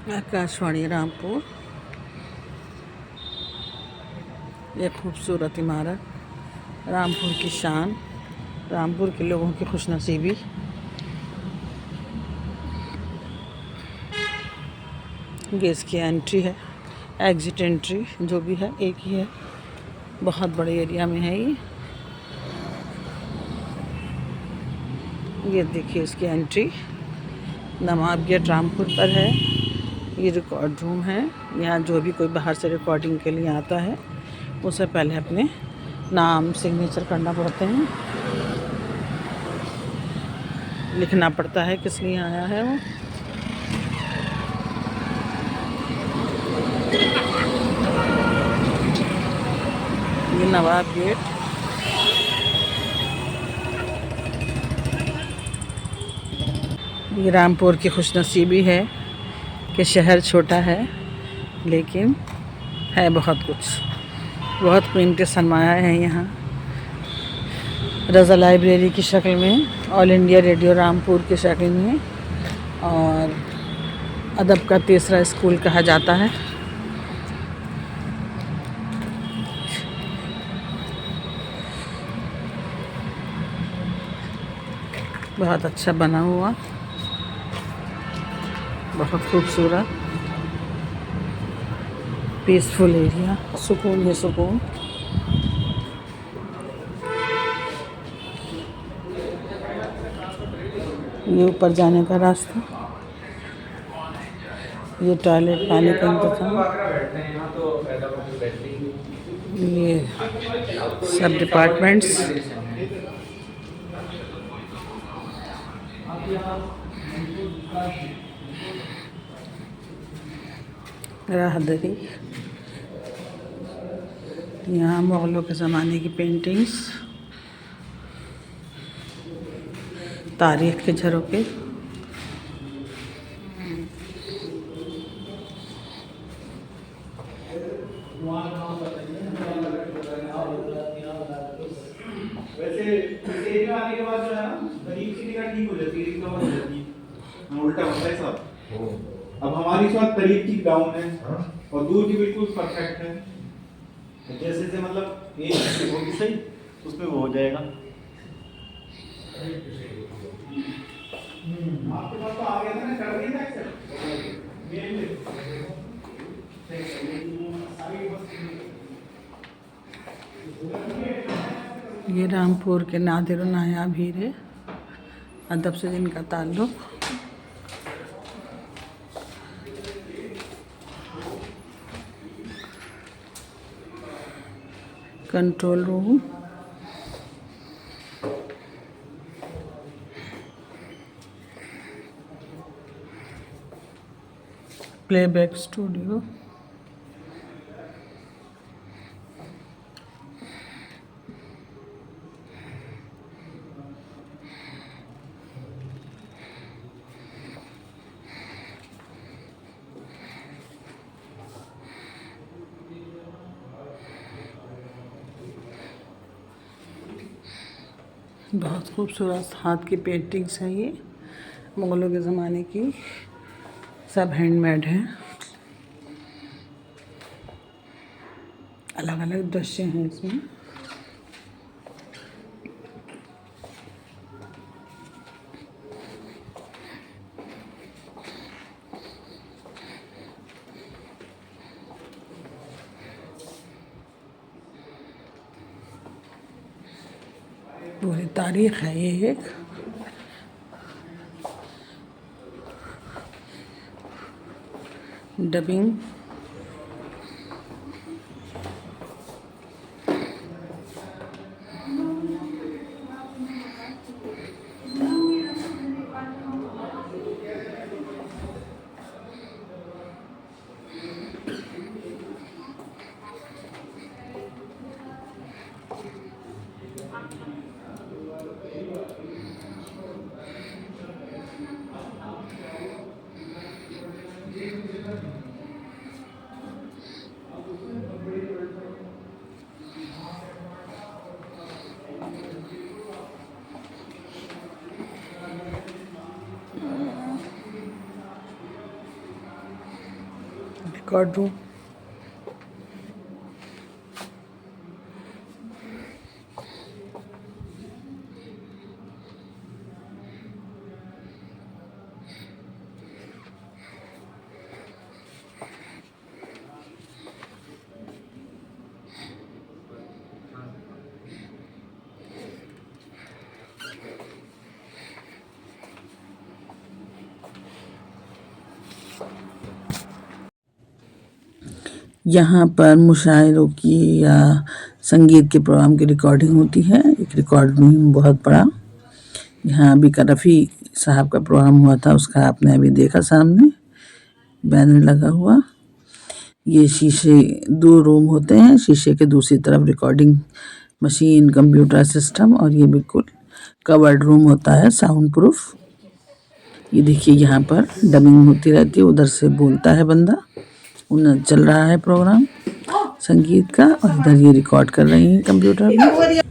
आकाशवाणी रामपुर। यह खूबसूरत इमारत रामपुर की शान, रामपुर के लोगों की खुशनसीबी। ये इसकी एंट्री है, एग्जिट एंट्री जो भी है एक ही है। बहुत बड़े एरिया में है ये देखिए इसकी एंट्री। नवाब गेट रामपुर पर है। ये रिकॉर्ड रूम है। यहाँ जो भी कोई बाहर से रिकॉर्डिंग के लिए आता है उसे पहले अपने नाम सिग्नेचर करना पड़ते हैं, लिखना पड़ता है किस लिए आया है वो। ये नवाब गेट। ये रामपुर की खुशनसीबी है कि शहर छोटा है लेकिन है बहुत कुछ, बहुत कीमती सरमाया है यहाँ। रज़ा लाइब्रेरी की शक्ल में, ऑल इंडिया रेडियो रामपुर की शक्ल में, और अदब का तीसरा स्कूल कहा जाता है। बहुत अच्छा बना हुआ, बहुत खूबसूरत, पीसफुल एरिया, सुकून ही सुकून। ये ऊपर जाने का रास्ता, ये टॉयलेट, पानी का इंतजाम, ये सब डिपार्टमेंट्स। राहदरी, यहाँ मुग़लों के ज़माने की पेंटिंग्स, तारीख़ के झरोखे। वैसे इस एरिया आने के बाद जो है ना, गरीब की निगाह ठीक हो जाती है, रिकवर हो जाती है। उल्टा होता है सब। अब हमारी इस वक्त करीब की डाउन है और दूर की बिल्कुल परफेक्ट है। जैसे जैसे मतलब एक होगी सही, उसमें वो हो जाएगा। आपके पास तो आ गया था ना, कर दिया था एक्सेल। ये रामपुर के नादिर व नायाब हीरे, अदब से जिनका ताल्लुक़। कंट्रोल रूम, प्लेबैक स्टूडियो, बहुत खूबसूरत हाथ की पेंटिंग्स हैं ये, मुग़लों के ज़माने की, सब हैंडमेड हैं। अलग अलग दृश्य हैं इसमें। पूरी तारीख़ है ये एक। Dubbing, record room. यहाँ पर मुशायरों की या संगीत के प्रोग्राम की रिकॉर्डिंग होती है। एक रिकॉर्ड रूम बहुत बड़ा। यहाँ अभी रफ़ी साहब का प्रोग्राम हुआ था, उसका आपने अभी देखा सामने बैनर लगा हुआ। ये शीशे 2 रूम होते हैं, शीशे के दूसरी तरफ रिकॉर्डिंग मशीन, कंप्यूटर सिस्टम, और ये बिल्कुल कवर्ड रूम होता है, साउंड प्रूफ। ये देखिए यहाँ पर डबिंग होती रहती है, उधर से बोलता है बंदा, उधर चल रहा है प्रोग्राम संगीत का, और इधर ये रिकॉर्ड कर रही हैं कंप्यूटर में।